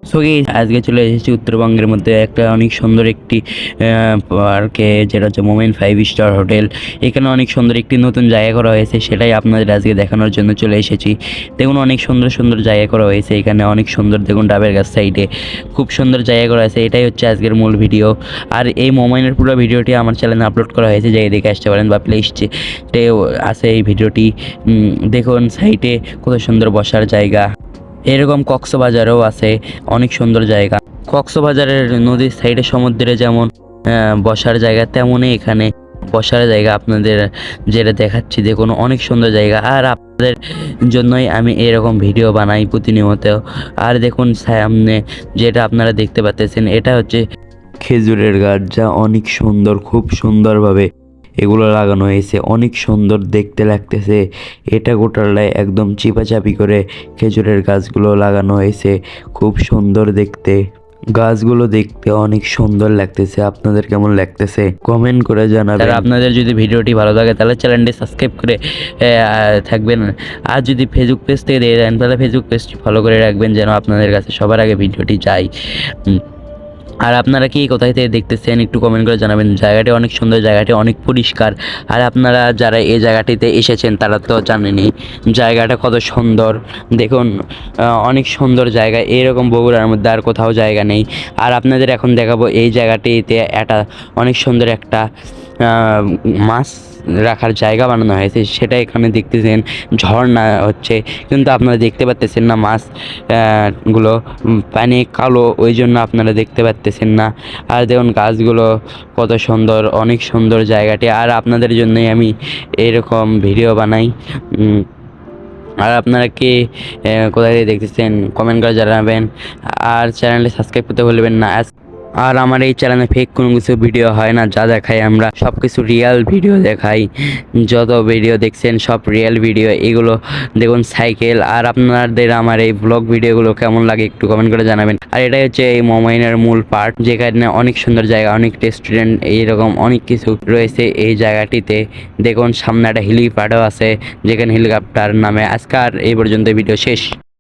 So আজকে চলে এসেছি উত্তরবঙ্গের মধ্যে একটা অনেক সুন্দর একটি পার্কে, যেটা হচ্ছে মোমেন 5 স্টার হোটেল। এখানে অনেক সুন্দর একটি নতুন জায়গা করা হয়েছে, সেটাই আপনাদের আজকে দেখানোর জন্য চলে এসেছি। দেখুন অনেক সুন্দর সুন্দর জায়গা করা হয়েছে এখানে, অনেক সুন্দর। দেখুন ডাবের গাছ সাইডে খুব সুন্দর জায়গা করা হয়েছে। এটাই হচ্ছে আজকের মূল ভিডিও। আর এই মোমেনের পুরো ভিডিওটি আমার চ্যানেলে আপলোড করা হয়েছে, যাই দেখে আসতে পারেন, বা প্লেলিস্টে আছে এই ভিডিওটি। দেখুন সাইডে কত সুন্দর বসার জায়গা। এরকম কক্সবাজারেও আছে অনেক সুন্দর জায়গা। কক্সবাজারের নদীর সাইডে সমুদ্রে যেমন বসার জায়গা, তেমনই এখানে বসার জায়গা আপনাদের যেটা দেখাচ্ছি। দেখুন অনেক সুন্দর জায়গা, আর আপনাদের জন্যই আমি এরকম ভিডিও বানাই প্রতিনিয়ত। আর দেখুন সামনে যেটা আপনারা দেখতে পাচ্ছেন, এটা হচ্ছে খেজুরের গাছ, যা অনেক সুন্দর, খুব সুন্দরভাবে এগুলো লাগানো হয়েছে, অনেক সুন্দর দেখতে লাগতেছে। এটা গোটালায় একদম চিপাচাপি করে খেজুরের গাছগুলো লাগানো হয়েছে, খুব সুন্দর দেখতে। গাছগুলো দেখতে অনেক সুন্দর লাগতেছে। আপনাদের কেমন লাগতেছে কমেন্ট করে জানাবেন। আপনাদের যদি ভিডিওটি ভালো লাগে তাহলে চ্যানেলটি সাবস্ক্রাইব করে থাকবেন। আর যদি ফেসবুক পেজ থেকে দিয়ে দেন তাহলে ফেসবুক পেজটি ফলো করে রাখবেন, যেন আপনাদের কাছে সবার আগে ভিডিওটি যায়। আর আপনারা কি কোথায় থেকে দেখতেছেন একটু কমেন্ট করে জানাবেন। জায়গাটি অনেক সুন্দর, জায়গাটি অনেক পরিষ্কার। আর আপনারা যারা এই জায়গাটিতে এসেছেন তারা তো জানেনই জায়গাটা কত সুন্দর। দেখুন অনেক সুন্দর জায়গা, এরকম বগুড়ার মধ্যে আর কোথাও জায়গা নেই। আর আপনাদের এখন দেখাবো এই জায়গাটিতে একটা অনেক সুন্দর একটা মাছ রাখার জায়গা বানানো হয়েছে, সেটা এখানে দেখতেছেন ঝর্ণা হচ্ছে, কিন্তু আপনারা দেখতে পাচ্তেছেন না মাছ গুলো পানি কালো, ওই জন্য আপনারা দেখতে পাচ্তেছেন না। আর দেখুন গাছগুলো কত সুন্দর, অনেক সুন্দর জায়গাটি। আর আপনাদের জন্যই আমি এরকম ভিডিও বানাই। আর আপনারা কি কোথায় থেকে দেখতেছেন কমেন্ট করে জানাবেন। আর চ্যানেলটি সাবস্ক্রাইব করতে ভুলবেন না। আর আমার এই চ্যানেলে ফেক কোনো কিছু ভিডিও হয় না, যা দেখাই আমরা সব কিছু রিয়েল ভিডিও দেখাই। যত ভিডিও দেখছেন সব রিয়েল ভিডিও। এগুলো দেখুন সাইকেল। আর আপনাদের আমার এই ব্লগ ভিডিওগুলো কেমন লাগে একটু কমেন্ট করে জানাবেন। আর এটাই হচ্ছে এই মোমেনের মূল পার্ট, যেখানে অনেক সুন্দর জায়গা, অনেক রেস্টুরেন্ট, এইরকম অনেক কিছু রয়েছে এই জায়গাটিতে। দেখুন সামনে একটা হেলিপ্যাডও আছে, যেখানে হেলিকপ্টার নামে। আজকে আর এই পর্যন্ত ভিডিও শেষ।